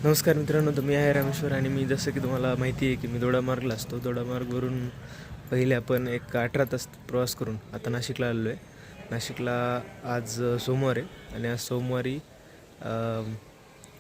नमस्कार मित्रांनो, तर मी आहे रामेश्वर आणि मी जसं की तुम्हाला माहिती आहे की मी दोडामार्गला असतो. दोडामार्गवरून पहिले आपण एक 18 तास प्रवास करून आता नाशिकला आलेलो आहे. नाशिकला आज सोमवार आहे आणि आज सोमवारी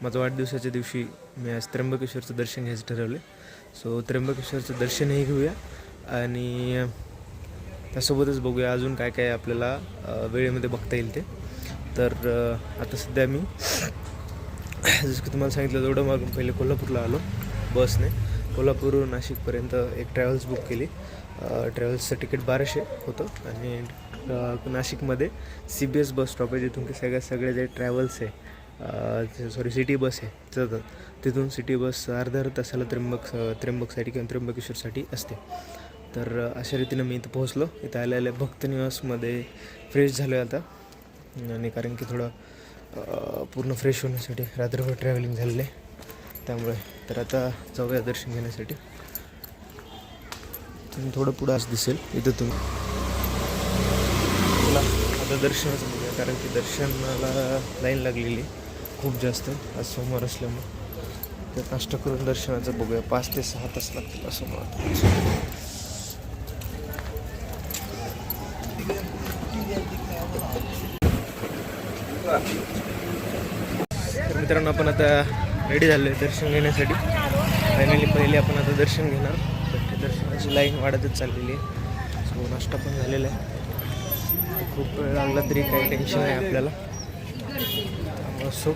माझा वाढदिवसाच्या दिवशी मी आज त्र्यंबकेश्वरचं दर्शन घ्यायचं ठरवलं आहे. सो त्र्यंबकेश्वरचं दर्शनही घेऊया आणि त्यासोबतच बघूया अजून काय काय आपल्याला वेळेमध्ये बघता येईल ते. तर आता सध्या मी जसं की तुम्हाला सांगितलं दोडामार्गून पहिले कोल्हापूरला आलो बसने. कोल्हापूरवरून नाशिकपर्यंत एक ट्रॅव्हल्स बुक केली. ट्रॅव्हल्सचं तिकीट 1200 होतं आणि नाशिकमध्ये CBS बस स्टॉप आहे जिथून की सगळ्या जे ट्रॅव्हल्स आहे सिटी बस आहे जातात. तिथून सिटी बस अर्ध्या तासाला त्र्यंबकसाठी किंवा त्र्यंबकेश्वरसाठी असते. तर अशा रीतीनं मी इथं पोहोचलो. इथं आलेल्या भक्तनिवासमध्ये फ्रेश झालो आहे आता, आणि कारण की थोडं पूर्ण फ्रेश होण्यासाठी रात्रभर ट्रॅव्हलिंग झालेलं आहे त्यामुळे. तर आता जाऊया दर्शन घेण्यासाठी. तुम्ही थोडं पुढं असं दिसेल इथं तुम्ही आता दर्शनाचं बघूया, कारण की दर्शनाला लाईन लागलेली खूप जास्त. आज सोमवार असल्यामुळे तर कष्ट करून दर्शनाचं बघूया. 5 ते 6 तास लागतील असं मला वाटतं. तर मित्रांनो, आपण आता रेडी झालो आहे दर्शन घेण्यासाठी. फायनली पहिले आपण आता दर्शन घेणार. तर दर्शनाची लाईन वाढतच चाललेली आहे. सो नाश्ता पण झालेला आहे. खूप वेळ लागला तरी काही टेन्शन नाही आपल्याला. त्यामुळं सो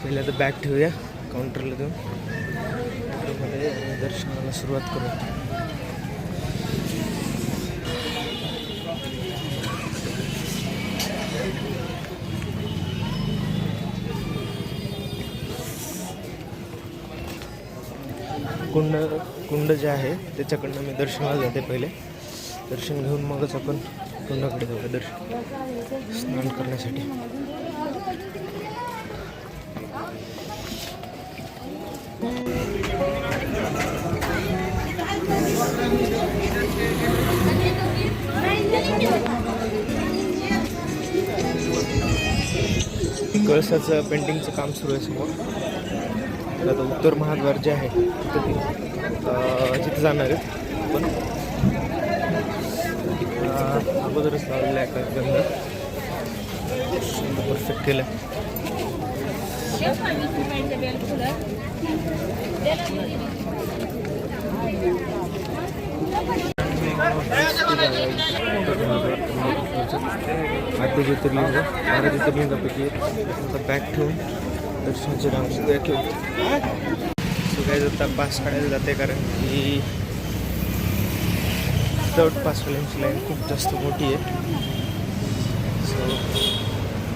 पहिले आता बॅग ठेवूया काउंटरला देऊन. काउंटरमध्ये दर्शनाला सुरुवात करूया. कुंड जे आहे त्याच्याकडनं मी दर्शनाला जाते. पहिले दर्शन घेऊन मगच आपण कुंडाकडे जाऊ दर्शन स्नान करण्यासाठी. कळसाचं पेंटिंगचं काम सुरू आहे समोर. तर आता उत्तर महाद्वार जे आहे तिथं जाणार आहेत. पण अगोदरच लावलेलं आहे का गंध परफेक्ट केलं. आद्य ज्योतिर्लिंग 12 ज्योतिर्लिंगापैकी बॅग ठेवून दर्शनाची रांग सुद्धा ठेवून काय जाता पास काढायला जाते, कारण की विदाउट पासवाल्यांची लाईन खूप जास्त मोठी आहे. सो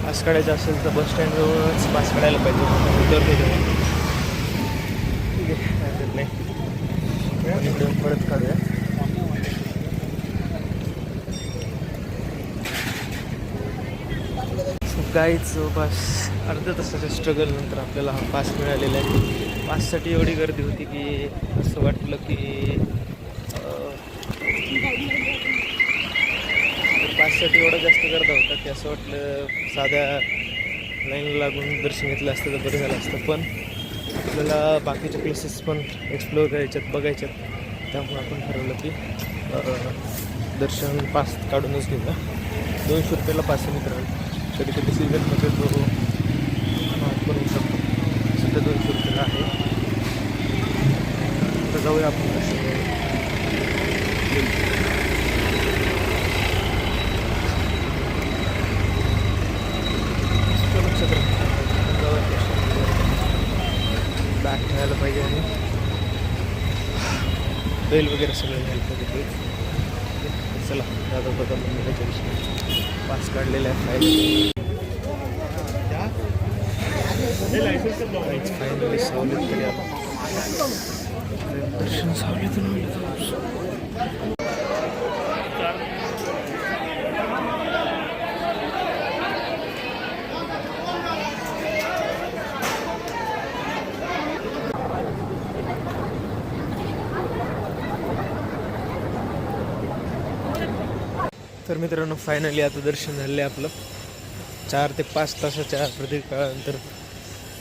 पास काढायचं असेल तर बस स्टँडवरच पास काढायला पाहिजे. तर ठीक आहे, हरकत नाही. इकडून परत काढूया. काहीच जवळपास अर्ध्या तासाच्या स्ट्रगल नंतर आपल्याला हा पास मिळालेला आहे. पाससाठी एवढी गर्दी होती की असं वाटलं की पाससाठी एवढा जास्त गर्दी होता की असं वाटलं साध्या लाईनला लागून दर्शन घेतलं असतं तर बरं झालं असतं. पण आपल्याला बाकीचे प्लेसेस पण एक्सप्लोअर करायच्यात, बघायच्यात. त्यामुळे आपण ठरवलं की दर्शन पास काढूनच घेऊया. 200 रुपयाला पास आहे मित्रांनो. कधी कधी सीझनमध्ये जो महाग पण होऊ शकतो. सध्या 200 रुपयाला आहे. तर जाऊया आपण दर्शन लक्षात राहतो. जाऊया बॅग ठेवायला पाहिजे आणि बेल वगैरे सगळं घ्यायला पाहिजे. चला दादा मंदिराच्या दिवशी पास काढलेला आहे. फायनली सावलीत तरी आलो. दर्शन सावलीतून तर मित्रांनो, फायनली आता दर्शन झालं आहे आपलं. 4 ते 5 तासाच्या प्रतीकानंतर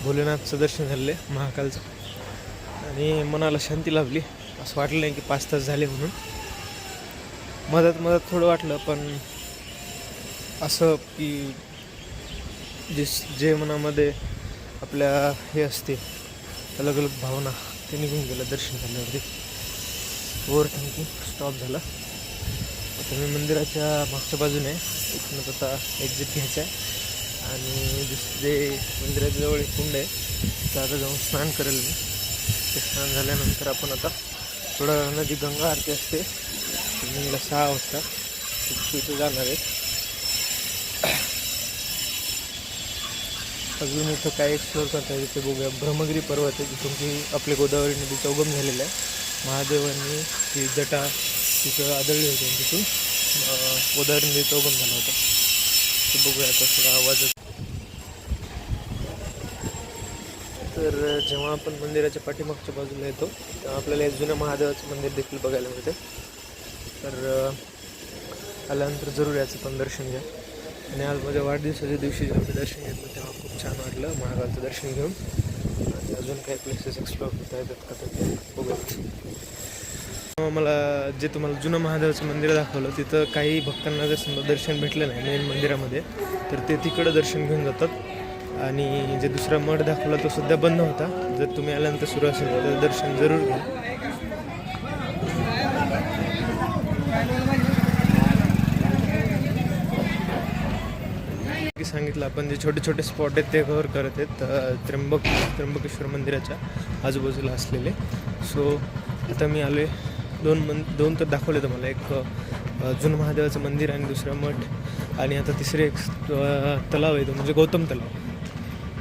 भोलेनाथचं दर्शन झालं आहे महाकालचं, आणि मनाला शांती लाभली. असं वाटलं नाही की 5 तास झाले म्हणून. मधात थोडं वाटलं, पण असं की जे मनामध्ये आपल्या हे असते अलग अलग भावना ते निघून गेलं दर्शन झाल्यावरती. ओव्हर थिंकिंग स्टॉप झाला. आता मी मंदिराच्या मागच्या बाजूने इथूनच आता एक्झिट घ्यायचं आहे, आणि जे मंदिराच्या जवळ एक कुंड आहे तर आता जाऊन स्नान करेल मी. ते स्नान झाल्यानंतर आपण आता थोडं नदी गंगा आरती असते इव्हिनिंगला 6 वाजता तिथे जाणार आहे. अजून इथं काय एक्सप्लोअर करता येईल ते बघूया. ब्रह्मगिरी पर्वत आहे जिथून की आपले गोदावरी नदीचा उगम झालेला आहे. महादेवांनी ती जटा तिथं आदळली होती आणि तिथून गोदावरी नदीचा उगम झाला होता. ते बघूया आता थोडा आवाज. तर जेव्हा आपण मंदिराच्या पाठीमागच्या बाजूला येतो तेव्हा आपल्याला एक जुन्या महादेवाचं मंदिर देखील बघायला मिळते. तर आल्यानंतर जरूर याचं पण दर्शन घ्या. आणि आज माझ्या वाढदिवसाच्या दिवशी जेव्हा मी दर्शन घेतलं तेव्हा खूप छान वाटलं महाकालचं दर्शन घेऊन. आणि अजून काही प्लेसेस एक्सप्लोअर करता येतात का ते बघूयात. मला जे तुम्हाला जुनं महादेवाचं मंदिर दाखवलं तिथं काही भक्तांना जर समजा दर्शन भेटलं नाही मेन मंदिरामध्ये तर ते तिकडं दर्शन घेऊन जातात. आणि जे दुसरा मठ दाखवला तो सध्या बंद होता. जर तुम्ही आल्यानंतर सुरू असेल तर दर्शन जरूर घ्या. सांगितलं आपण जे छोटे छोटे स्पॉट आहेत ते कव्हर करत आहेत त्र्यंबकेश्वर मंदिराच्या आजूबाजूला असलेले. सो आता मी आलो आहे. दोन तर दाखवले तुम्हाला, एक जुनं महादेवाचं मंदिर आणि दुसरं मठ, आणि आता तिसरे एक तलाव आहे तो म्हणजे गौतम तलाव.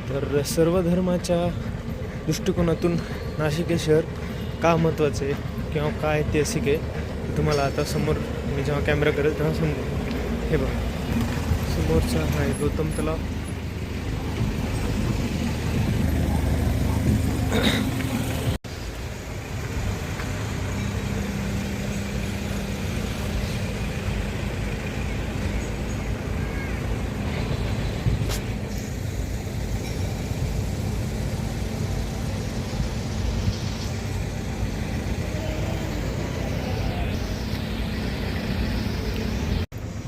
तर सर्व धर्माच्या दृष्टिकोनातून नाशिक हे शहर का महत्त्वाचं आहे किंवा काय ऐतिहासिक आहे तुम्हाला आता समोर मी जेव्हा कॅमेरा करेल तेव्हा समजेल. हे बघा समोरचा आहे गौतम तलाव.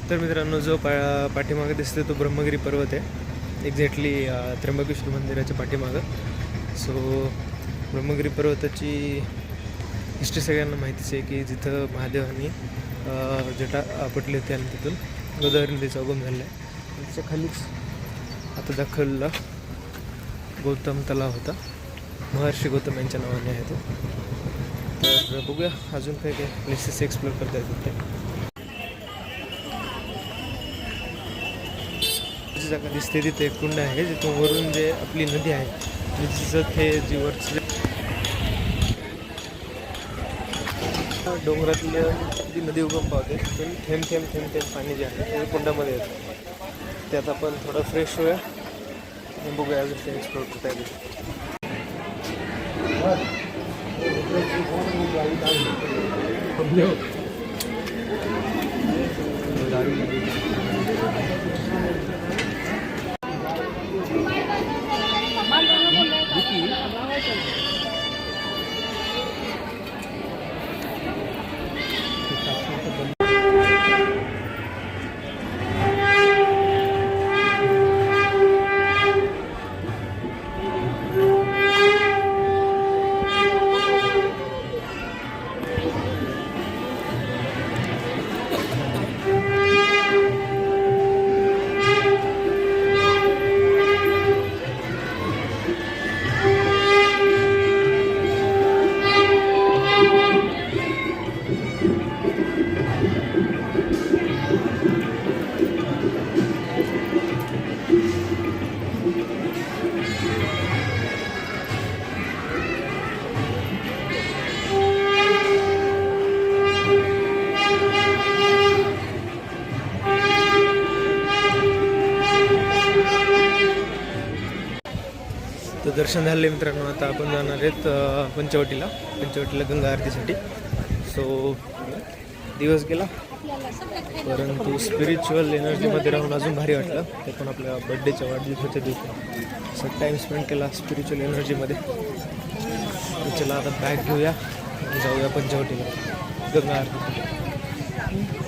तर मित्रांनो जो पाठीमागं दिसते तो ब्रह्मगिरी पर्वत आहे, एक्झॅक्टली त्र्यंबकेश्वर मंदिराच्या पाठीमागं. सो ब्रह्मगिरी पर्वताची हिस्ट्री सगळ्यांना माहितीच आहे की जिथं महादेवांनी जटा आपटली होती आणि तिथून गोदावरी नदीचा उगम झाला आहे. त्याच्या खालीच आता दाखवलेला गौतम तलाव होता. महर्षी गौतम यांच्या नावाने आहे तो. तर बघूया अजून काही काही प्लेसेस एक्सप्लोअर करता येतात ते. जागा दिसते तिथे एक कुंड आहे जिथून वरून जे आपली नदी आहे तिचं ते जी वरची डोंगरातली जी नदी उगम पावते तिथून थेंब थेंब पाणी जे आहे ते कुंडामध्ये येतं. त्यात आपण थोडं फ्रेश होऊया आणि बघूया अजून ते एक्सप्लोर करता येईल. तर दर्शन झाले मित्रांनो. आता आपण जाणार आहेत पंचवटीला गंगा आरतीसाठी. सो दिवस गेला परंतु स्पिरिच्युअल एनर्जीमध्ये राहून अजून भारी वाटलं. ते पण आपल्या बड्डेच्या वाढदिवसाच्या दिवशी. असं टाईम स्पेंड केला स्पिरिच्युअल एनर्जीमध्ये. तर चला आता बॅग घेऊया आणि जाऊया पंचवटीला गंगा आरती.